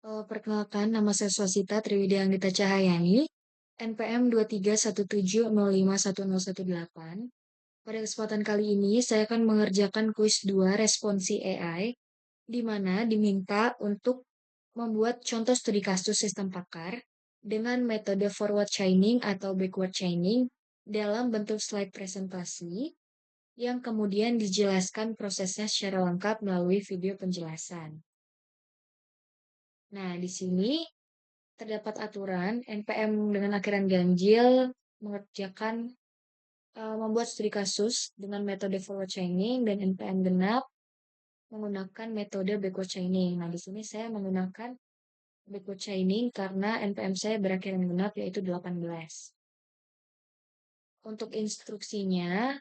Perkenalkan, nama saya Swasita Triwidianggita Cahayani, NPM 23170511018. Pada kesempatan kali ini, saya akan mengerjakan kuis 2 responsi AI, di mana diminta untuk membuat contoh studi kasus sistem pakar dengan metode forward chaining atau backward chaining dalam bentuk slide presentasi yang kemudian dijelaskan prosesnya secara lengkap melalui video penjelasan. Nah, di sini terdapat aturan NPM dengan akhiran ganjil mengerjakan membuat studi kasus dengan metode forward chaining dan NPM genap menggunakan metode backward chaining. Nah, di sini saya menggunakan backward chaining karena NPM saya berakhiran genap yaitu 18. Untuk instruksinya,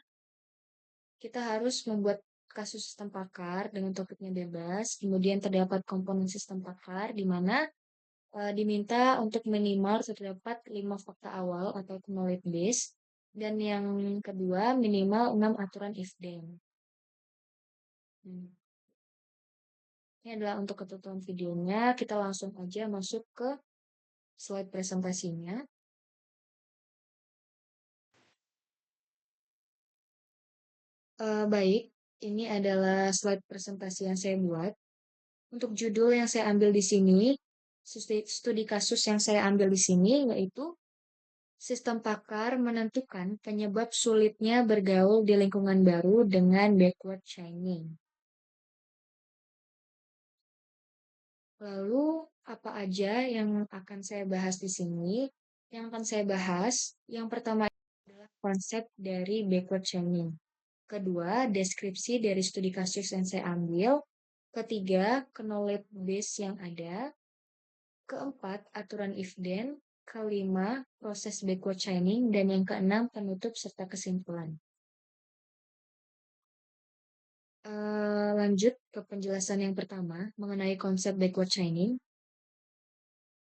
kita harus membuat kasus sistem pakar dengan topiknya bebas. Kemudian terdapat komponen sistem pakar di mana diminta untuk minimal terdapat 5 fakta awal atau knowledge base, dan yang kedua minimal 6 aturan if then. Ini adalah untuk ketentuan videonya. Kita langsung aja masuk ke slide presentasinya. Baik, ini adalah slide presentasi yang saya buat. Untuk judul yang saya ambil di sini, studi kasus yang saya ambil di sini yaitu sistem pakar menentukan penyebab sulitnya bergaul di lingkungan baru dengan backward chaining. Lalu, apa aja yang akan saya bahas di sini? Yang akan saya bahas, yang pertama adalah konsep dari backward chaining. Kedua, deskripsi dari studi kasus yang saya ambil. Ketiga, knowledge base yang ada. Keempat, aturan if then. Kelima, proses backward chaining. Dan yang keenam, penutup serta kesimpulan. Lanjut ke penjelasan yang pertama mengenai konsep backward chaining.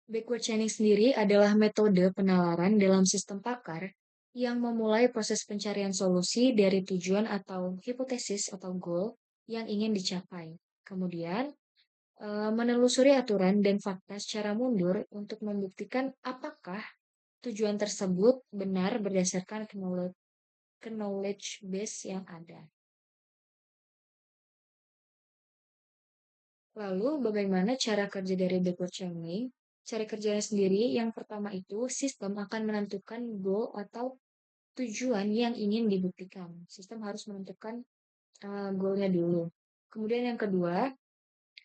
Backward chaining sendiri adalah metode penalaran dalam sistem pakar yang memulai proses pencarian solusi dari tujuan atau hipotesis atau goal yang ingin dicapai. Kemudian, menelusuri aturan dan fakta secara mundur untuk membuktikan apakah tujuan tersebut benar berdasarkan knowledge base yang ada. Lalu, bagaimana cara kerja dari backward chaining? Cara kerjanya sendiri, yang pertama itu, sistem akan menentukan goal atau tujuan yang ingin dibuktikan. Sistem harus menentukan goalnya dulu. Kemudian yang kedua,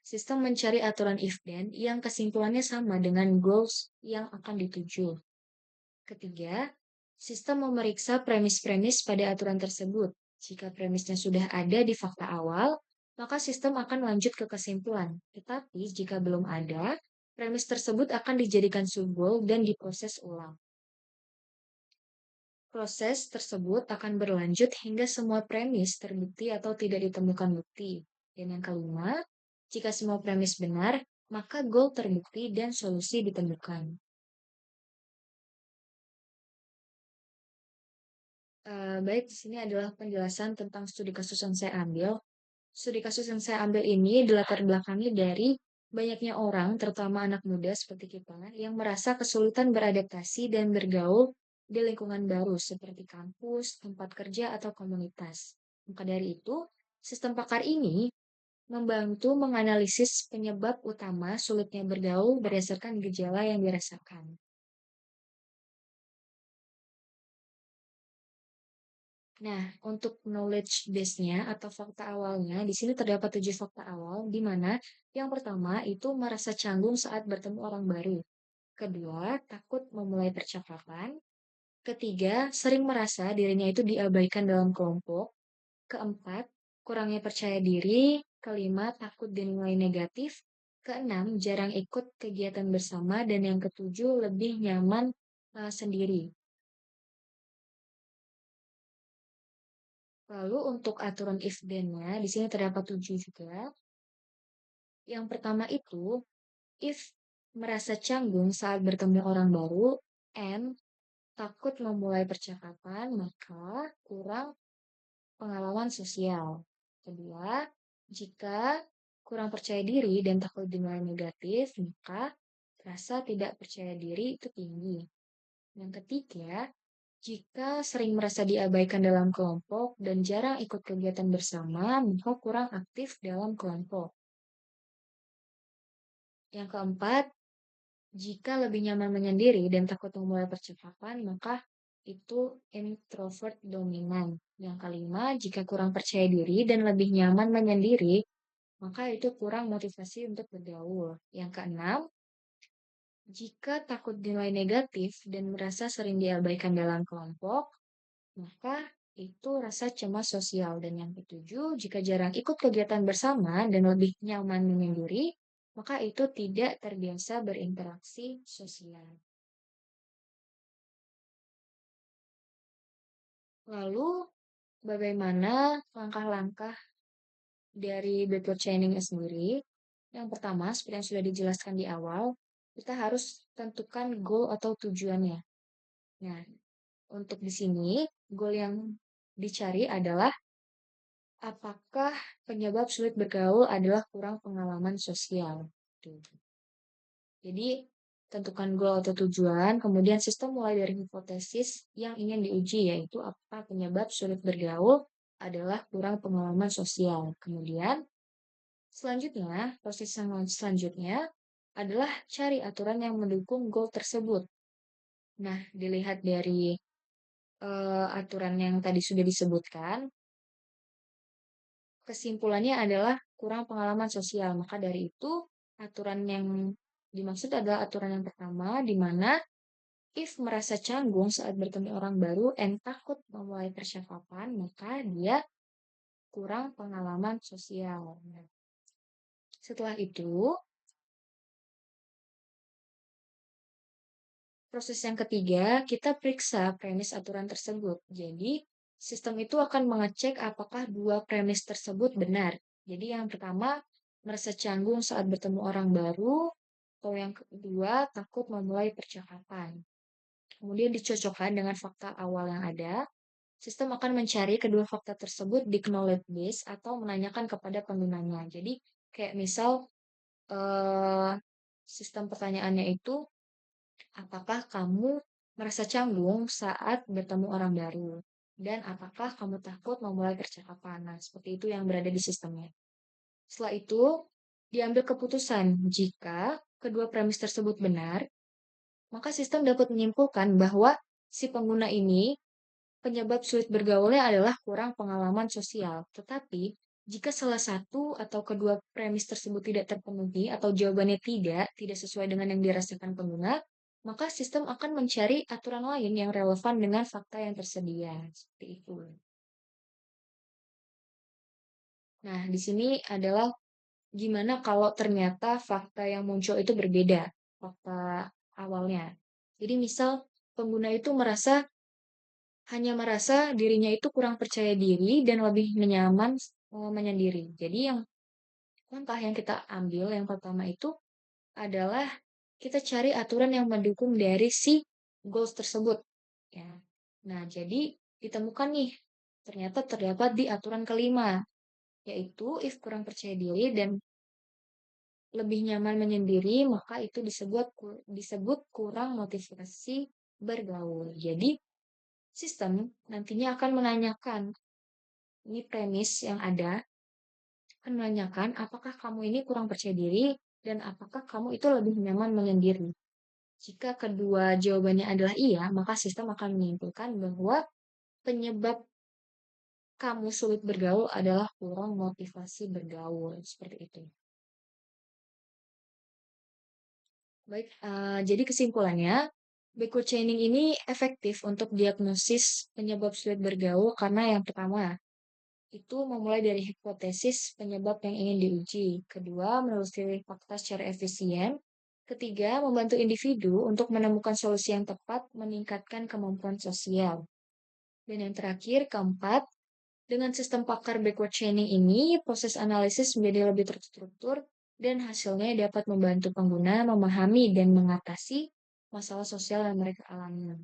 sistem mencari aturan if then yang kesimpulannya sama dengan goals yang akan dituju. Ketiga, sistem memeriksa premis-premis pada aturan tersebut. Jika premisnya sudah ada di fakta awal, maka sistem akan lanjut ke kesimpulan. Tetapi jika belum ada, premis tersebut akan dijadikan sub-goal dan diproses ulang. Proses tersebut akan berlanjut hingga semua premis terbukti atau tidak ditemukan bukti. Dan yang kelima, jika semua premis benar, maka goal terbukti dan solusi ditemukan. Baik, di sini adalah penjelasan tentang studi kasus yang saya ambil. Studi kasus yang saya ambil ini dilatar belakangi dari banyaknya orang, terutama anak muda seperti kita, yang merasa kesulitan beradaptasi dan bergaul di lingkungan baru seperti kampus, tempat kerja, atau komunitas. Maka dari itu, sistem pakar ini membantu menganalisis penyebab utama sulitnya bergaul berdasarkan gejala yang dirasakan. Nah, untuk knowledge base-nya atau fakta awalnya, di sini terdapat 7 fakta awal, di mana yang pertama itu merasa canggung saat bertemu orang baru. Kedua, takut memulai percakapan. Ketiga, sering merasa dirinya itu diabaikan dalam kelompok. Keempat, kurangnya percaya diri. Kelima, takut dinilai negatif. Keenam, jarang ikut kegiatan bersama. Dan yang ketujuh, lebih nyaman sendiri. Lalu untuk aturan if then-nya, di sini terdapat 7 juga. Yang pertama itu, if merasa canggung saat bertemu orang baru, and takut memulai percakapan, maka kurang pengalaman sosial. Kedua, jika kurang percaya diri dan takut dinilai negatif, maka rasa tidak percaya diri itu tinggi. Yang ketiga, jika sering merasa diabaikan dalam kelompok dan jarang ikut kegiatan bersama, maka kurang aktif dalam kelompok. Yang keempat, jika lebih nyaman menyendiri dan takut memulai percakapan, maka itu introvert dominan. Yang kelima, jika kurang percaya diri dan lebih nyaman menyendiri, maka itu kurang motivasi untuk bergaul. Yang keenam, jika takut dinilai negatif dan merasa sering diabaikan dalam kelompok, maka itu rasa cemas sosial. Dan yang ketujuh, jika jarang ikut kegiatan bersama dan lebih nyaman menyendiri, maka itu tidak terbiasa berinteraksi sosial. Lalu, bagaimana langkah-langkah dari backward chaining sendiri? Yang pertama, seperti yang sudah dijelaskan di awal, kita harus tentukan goal atau tujuannya. Nah, untuk di sini, goal yang dicari adalah apakah penyebab sulit bergaul adalah kurang pengalaman sosial. Tuh. Jadi, tentukan goal atau tujuan, kemudian sistem mulai dari hipotesis yang ingin diuji, yaitu apa penyebab sulit bergaul adalah kurang pengalaman sosial. Kemudian, selanjutnya, proses selanjutnya adalah cari aturan yang mendukung goal tersebut. Nah, dilihat dari aturan yang tadi sudah disebutkan, kesimpulannya adalah kurang pengalaman sosial. Maka dari itu, aturan yang dimaksud adalah aturan yang pertama, di mana if merasa canggung saat bertemu orang baru and takut memulai percakapan, maka dia kurang pengalaman sosial. Setelah itu, proses yang ketiga, kita periksa premis aturan tersebut. Jadi, sistem itu akan mengecek apakah dua premis tersebut benar. Jadi, yang pertama, merasa canggung saat bertemu orang baru, atau yang kedua, takut memulai percakapan. Kemudian dicocokkan dengan fakta awal yang ada, sistem akan mencari kedua fakta tersebut di knowledge base atau menanyakan kepada penggunanya. Jadi, kayak misal, eh, sistem pertanyaannya itu, apakah kamu merasa canggung saat bertemu orang baru? Dan apakah kamu takut memulai percakapan? Nah, seperti itu yang berada di sistemnya. Setelah itu, diambil keputusan jika kedua premis tersebut benar, maka sistem dapat menyimpulkan bahwa si pengguna ini penyebab sulit bergaulnya adalah kurang pengalaman sosial. Tetapi, jika salah satu atau kedua premis tersebut tidak terpenuhi atau jawabannya tidak sesuai dengan yang dirasakan pengguna, maka sistem akan mencari aturan lain yang relevan dengan fakta yang tersedia. Seperti itu. Nah, di sini adalah gimana kalau ternyata fakta yang muncul itu berbeda, fakta awalnya. Jadi misal pengguna itu hanya merasa dirinya itu kurang percaya diri dan lebih nyaman menyendiri. Jadi yang langkah yang kita ambil yang pertama itu adalah kita cari aturan yang mendukung dari si goals tersebut. Ya. Nah, jadi ditemukan nih, ternyata terdapat di aturan kelima, yaitu if kurang percaya diri dan lebih nyaman menyendiri, maka itu disebut kurang motivasi bergaul. Jadi, sistem nantinya akan menanyakan, ini premis yang ada, akan menanyakan apakah kamu ini kurang percaya diri dan apakah kamu itu lebih nyaman menyendiri. Jika kedua jawabannya adalah iya, maka sistem akan menyimpulkan bahwa penyebab kamu sulit bergaul adalah kurang motivasi bergaul. Seperti itu. Baik, jadi kesimpulannya, backward chaining ini efektif untuk diagnosis penyebab sulit bergaul karena yang pertama, itu memulai dari hipotesis penyebab yang ingin diuji. Kedua, menelusuri fakta secara efisien. Ketiga, membantu individu untuk menemukan solusi yang tepat, meningkatkan kemampuan sosial. Dan yang terakhir, keempat, dengan sistem pakar backward chaining ini, proses analisis menjadi lebih terstruktur dan hasilnya dapat membantu pengguna memahami dan mengatasi masalah sosial yang mereka alami.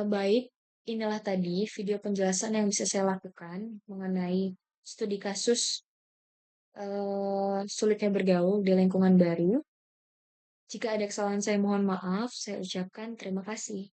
Baik, Inilah tadi video penjelasan yang bisa saya lakukan mengenai studi kasus sulitnya bergaul di lingkungan baru. Jika ada kesalahan saya mohon maaf, saya ucapkan terima kasih.